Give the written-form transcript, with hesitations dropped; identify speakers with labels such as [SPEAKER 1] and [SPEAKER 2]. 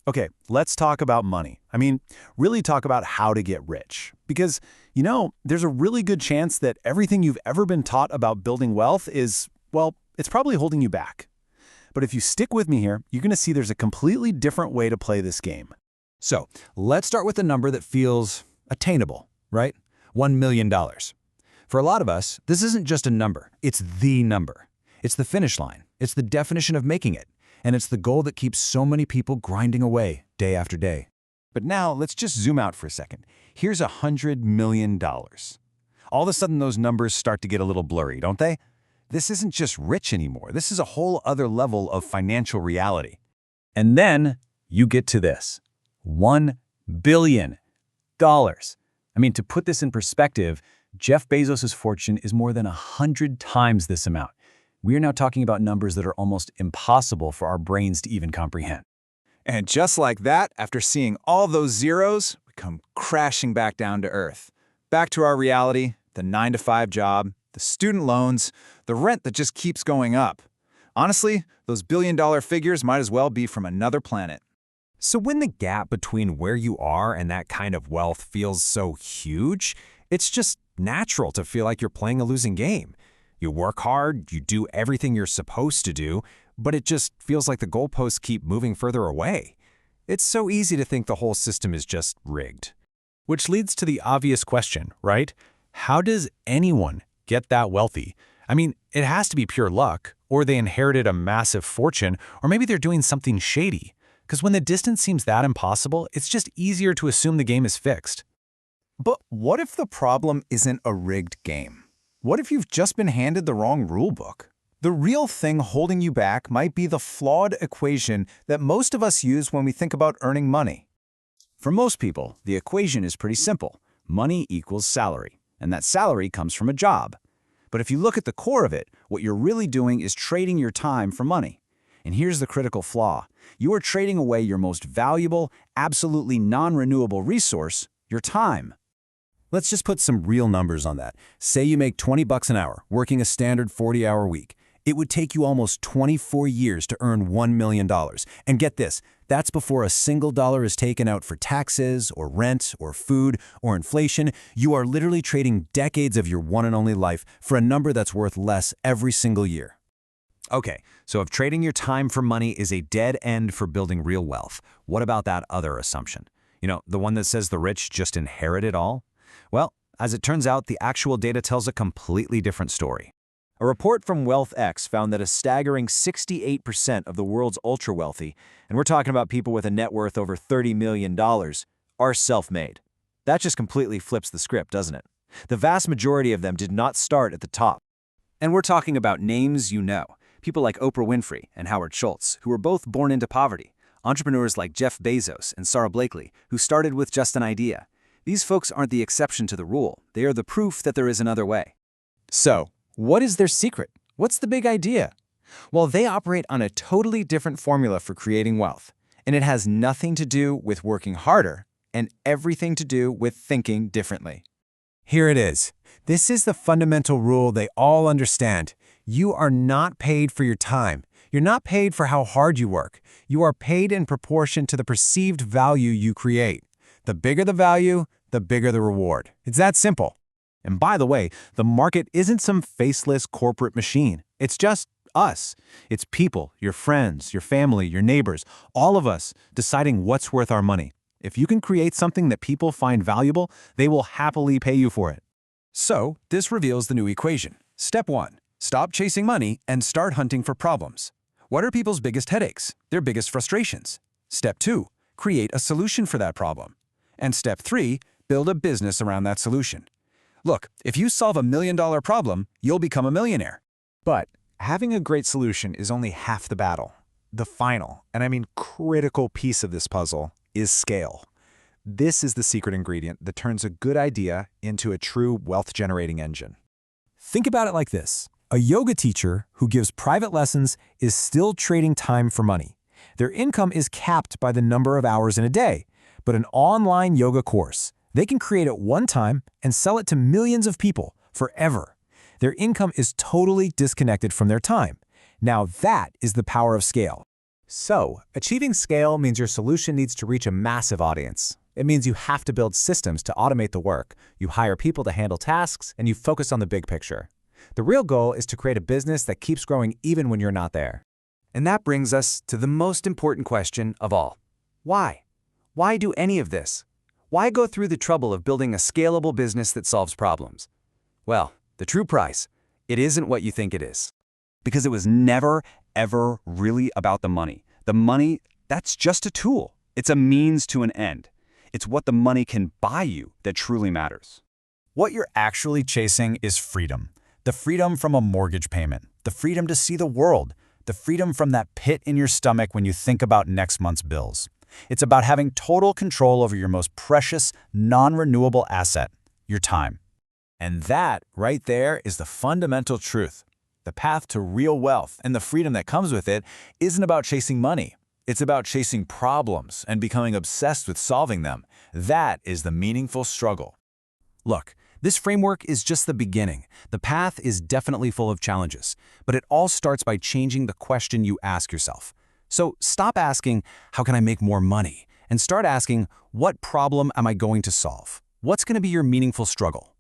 [SPEAKER 1] Okay, let's talk about money. Really talk about how to get rich. Because, there's a really good chance that everything you've ever been taught about building wealth is, well, it's probably holding you back. But if you stick with me here, you're going to see there's a completely different way to play this game.
[SPEAKER 2] So let's start with a number that feels attainable, right? $1 million. For a lot of us, this isn't just a number, it's the number. It's the finish line, it's the definition of making it, and it's the goal that keeps so many people grinding away day after day.
[SPEAKER 1] But now let's just zoom out for a second. Here's $100 million. All of a sudden those numbers start to get a little blurry, don't they? This isn't just rich anymore. This is a whole other level of financial reality. And then you get to this. $1 billion. To put this in perspective, Jeff Bezos' fortune is more than 100 times this amount. We are now talking about numbers that are almost impossible for our brains to even comprehend.
[SPEAKER 3] And just like that, after seeing all those zeros, we come crashing back down to earth. Back to our reality, the 9-to-5 job, the student loans, the rent that just keeps going up. Honestly, those billion-dollar figures might as well be from another planet.
[SPEAKER 2] So when the gap between where you are and that kind of wealth feels so huge, it's just natural to feel like you're playing a losing game. You work hard, you do everything you're supposed to do, but it just feels like the goalposts keep moving further away. It's so easy to think the whole system is just rigged.
[SPEAKER 1] Which leads to the obvious question, right? How does anyone get that wealthy? It has to be pure luck, or they inherited a massive fortune, or maybe they're doing something shady. Because when the distance seems that impossible, it's just easier to assume the game is fixed.
[SPEAKER 3] But what if the problem isn't a rigged game? What if you've just been handed the wrong rulebook? The real thing holding you back might be the flawed equation that most of us use when we think about earning money.
[SPEAKER 2] For most people, the equation is pretty simple. Money equals salary, and that salary comes from a job. But if you look at the core of it, what you're really doing is trading your time for money. And here's the critical flaw. You are trading away your most valuable, absolutely non-renewable resource, your time. Let's just put some real numbers on that. Say you make $20 an hour, working a standard 40-hour week. It would take you almost 24 years to earn $1 million. And get this, that's before a single dollar is taken out for taxes, or rent, or food, or inflation. You are literally trading decades of your one and only life for a number that's worth less every single year. Okay, so if trading your time for money is a dead end for building real wealth, what about that other assumption? The one that says the rich just inherit it all? Well, as it turns out, the actual data tells a completely different story. A report from WealthX found that a staggering 68% of the world's ultra-wealthy, and we're talking about people with a net worth over $30 million, are self-made. That just completely flips the script, doesn't it? The vast majority of them did not start at the top. And we're talking about names you know. People like Oprah Winfrey and Howard Schultz, who were both born into poverty. Entrepreneurs like Jeff Bezos and Sarah Blakely, who started with just an idea. These folks aren't the exception to the rule. They are the proof that there is another way.
[SPEAKER 3] So, what is their secret? What's the big idea? Well, they operate on a totally different formula for creating wealth. And it has nothing to do with working harder and everything to do with thinking differently.
[SPEAKER 4] Here it is. This is the fundamental rule they all understand. You are not paid for your time. You're not paid for how hard you work. You are paid in proportion to the perceived value you create. The bigger the value, the bigger the reward. It's that simple.
[SPEAKER 1] And by the way, the market isn't some faceless corporate machine. It's just us. It's people, your friends, your family, your neighbors, all of us deciding what's worth our money. If you can create something that people find valuable, they will happily pay you for it.
[SPEAKER 2] So, this reveals the new equation. Step 1. Stop chasing money and start hunting for problems. What are people's biggest headaches? Their biggest frustrations? Step 2. Create a solution for that problem. And step 3. Build a business around that solution. Look, if you solve $1 million problem, you'll become a millionaire.
[SPEAKER 3] But having a great solution is only half the battle. The final, and I mean critical piece of this puzzle, is scale. This is the secret ingredient that turns a good idea into a true wealth-generating engine.
[SPEAKER 4] Think about it like this. A yoga teacher who gives private lessons is still trading time for money. Their income is capped by the number of hours in a day, but an online yoga course, they can create it one time and sell it to millions of people forever. Their income is totally disconnected from their time. Now that is the power of scale. So, achieving scale means your solution needs to reach a massive audience. It means you have to build systems to automate the work, you hire people to handle tasks, and you focus on the big picture. The real goal is to create a business that keeps growing even when you're not there.
[SPEAKER 5] And that brings us to the most important question of all. Why? Why do any of this? Why go through the trouble of building a scalable business that solves problems? Well, the true price, it isn't what you think it is.
[SPEAKER 1] Because it was never, ever really about the money. The money, that's just a tool. It's a means to an end. It's what the money can buy you that truly matters.
[SPEAKER 2] What you're actually chasing is freedom. The freedom from a mortgage payment, the freedom to see the world, the freedom from that pit in your stomach when you think about next month's bills. It's about having total control over your most precious, non-renewable asset, your time.
[SPEAKER 3] And that, right there, is the fundamental truth. The path to real wealth and the freedom that comes with it isn't about chasing money. It's about chasing problems and becoming obsessed with solving them. That is the meaningful struggle.
[SPEAKER 4] Look, this framework is just the beginning. The path is definitely full of challenges, but it all starts by changing the question you ask yourself. So stop asking, how can I make more money? And start asking, what problem am I going to solve? What's going to be your meaningful struggle?